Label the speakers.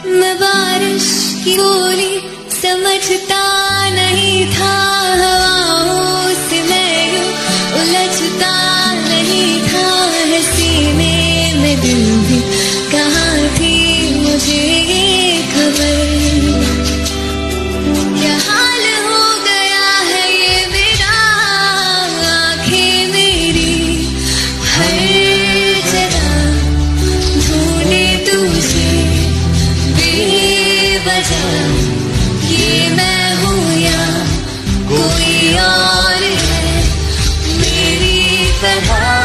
Speaker 1: मैं बारिश की बोली समझता नहीं था, हवाओं से मैं यूं उलझता नहीं था, सीने में दिल भी कहाँ थी मुझे ये खबर। क्या हाल हो गया है ये मेरा, आंखें मेरी हर जगह ढूंढे तुझे बेवजह, ये मैं हूँ या कोई और है मेरी तरह।